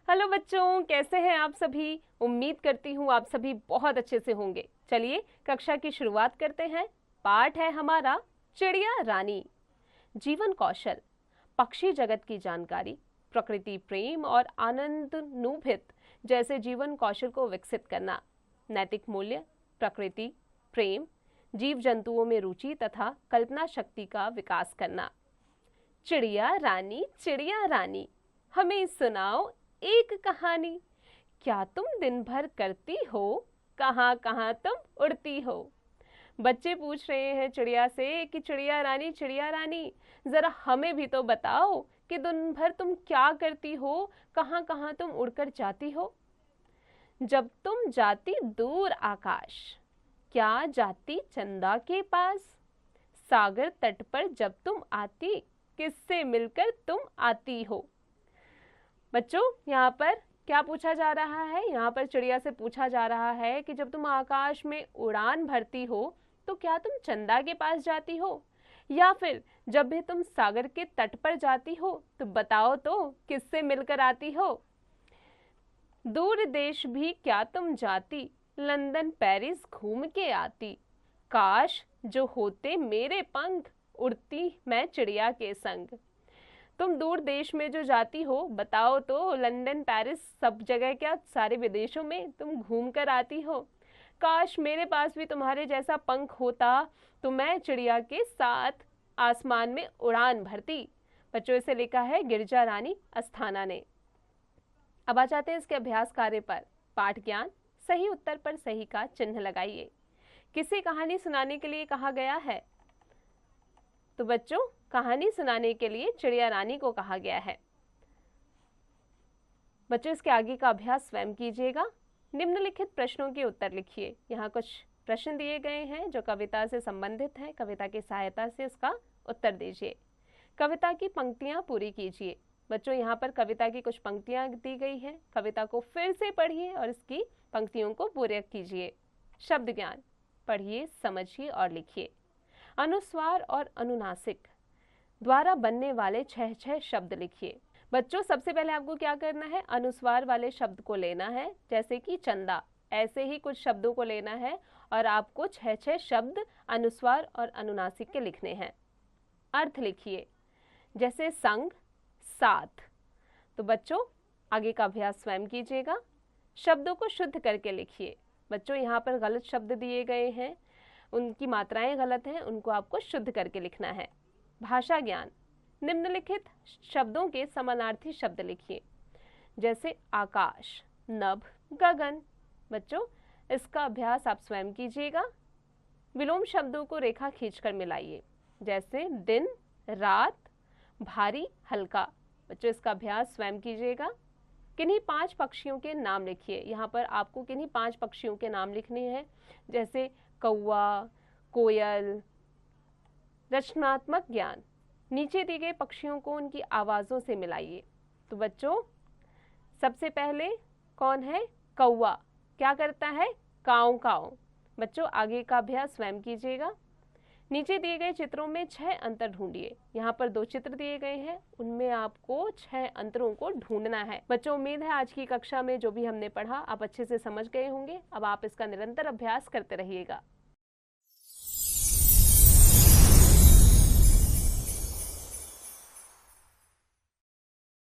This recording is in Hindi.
हेलो बच्चों, कैसे हैं आप सभी। उम्मीद करती हूँ आप सभी बहुत अच्छे से होंगे। चलिए कक्षा की शुरुआत करते हैं। पाठ है हमारा चिड़िया रानी। जीवन कौशल, पक्षी जगत की जानकारी, प्रकृति प्रेम और आनंदानुभूति जैसे जीवन कौशल को विकसित करना, नैतिक मूल्य, प्रकृति प्रेम, जीव जंतुओं में रुचि तथा कल्पना शक्ति का विकास करना। चिड़िया रानी हमें सुनाओ एक कहानी। क्या तुम दिन भर करती हो, कहाँ कहाँ तुम उड़ती हो। बच्चे पूछ रहे हैं चिड़िया से कि चिड़िया रानी जरा हमें भी तो बताओ कि दिन भर तुम क्या करती हो, कहाँ कहाँ तुम उड़कर जाती हो। जब तुम जाती दूर आकाश, क्या जाती चंदा के पास। सागर तट पर जब तुम आती, किससे मिलकर तुम आती हो। बच्चों, यहाँ पर क्या पूछा जा रहा है। यहाँ पर चिड़िया से पूछा जा रहा है कि जब तुम आकाश में उड़ान भरती हो तो क्या तुम चंदा के पास जाती हो, या फिर जब भी तुम सागर के तट पर जाती हो तो बताओ तो किससे मिलकर आती हो। दूर देश भी क्या तुम जाती, लंदन पेरिस घूम के आती। काश जो होते मेरे पंख, उड़ती मैं चिड़िया के संग। तुम दूर देश में जो जाती हो, बताओ तो लंदन पेरिस सब जगह, क्या सारे विदेशों में तुम घूम कर आती हो। काश मेरे पास भी तुम्हारे जैसा पंख होता तो मैं चिड़िया के साथ आसमान में उड़ान भरती। बच्चों, इसे लिखा है गिरिजा रानी अस्थाना ने। अब आ जाते हैं इसके अभ्यास कार्य पर। पाठ ज्ञान, सही उत्तर पर सही का चिन्ह लगाइए। किसे कहानी सुनाने के लिए कहा गया है। तो बच्चों, कहानी सुनाने के लिए चिड़िया रानी को कहा गया है। बच्चों, इसके आगे का अभ्यास स्वयं कीजिएगा। निम्नलिखित प्रश्नों के उत्तर लिखिए। यहाँ कुछ प्रश्न दिए गए हैं जो कविता से संबंधित हैं। कविता की सहायता से उसका उत्तर दीजिए। कविता की पंक्तियां पूरी कीजिए। बच्चों, यहाँ पर कविता की कुछ पंक्तियां दी गई हैं। कविता को फिर से पढ़िए और इसकी पंक्तियों को पूरा कीजिए। शब्द ज्ञान, पढ़िए, समझिए और लिखिए। अनुस्वार और अनुनासिक द्वारा बनने वाले 6 शब्द लिखिए। बच्चों, सबसे पहले आपको क्या करना है, अनुस्वार वाले शब्द को लेना है, जैसे कि चंदा। ऐसे ही कुछ शब्दों को लेना है और आपको 6 शब्द अनुस्वार और अनुनासिक के लिखने हैं। अर्थ लिखिए, जैसे संग, साथ। तो बच्चों, आगे का अभ्यास स्वयं कीजिएगा। शब्दों को शुद्ध करके लिखिए। बच्चों, यहाँ पर गलत शब्द दिए गए हैं, उनकी मात्राएं गलत हैं, उनको आपको शुद्ध करके लिखना है। भाषा ज्ञान, निम्नलिखित शब्दों के समानार्थी शब्द लिखिए, जैसे आकाश, नभ, गगन। बच्चों, इसका अभ्यास आप स्वयं कीजिएगा। विलोम शब्दों को रेखा खींचकर मिलाइए, जैसे दिन, रात, भारी, हल्का। बच्चों, इसका अभ्यास स्वयं कीजिएगा। किन्हीं 5 पक्षियों के नाम लिखिए। यहाँ पर आपको किन्हीं 5 पक्षियों के नाम लिखने हैं, जैसे कौवा, कोयल। रचनात्मक ज्ञान, नीचे दिए गए पक्षियों को उनकी आवाज़ों से मिलाइए। तो बच्चों, सबसे पहले कौन है, कौवा। क्या करता है, काऊ काऊ। बच्चों, आगे का अभ्यास स्वयं कीजिएगा। नीचे दिए गए चित्रों में 6 अंतर ढूंढिए। यहाँ पर 2 चित्र दिए गए हैं, उनमें आपको 6 अंतरों को ढूंढना है। बच्चों, उम्मीद है आज की कक्षा में जो भी हमने पढ़ा आप अच्छे से समझ गए होंगे। अब आप इसका निरंतर अभ्यास करते रहिएगा।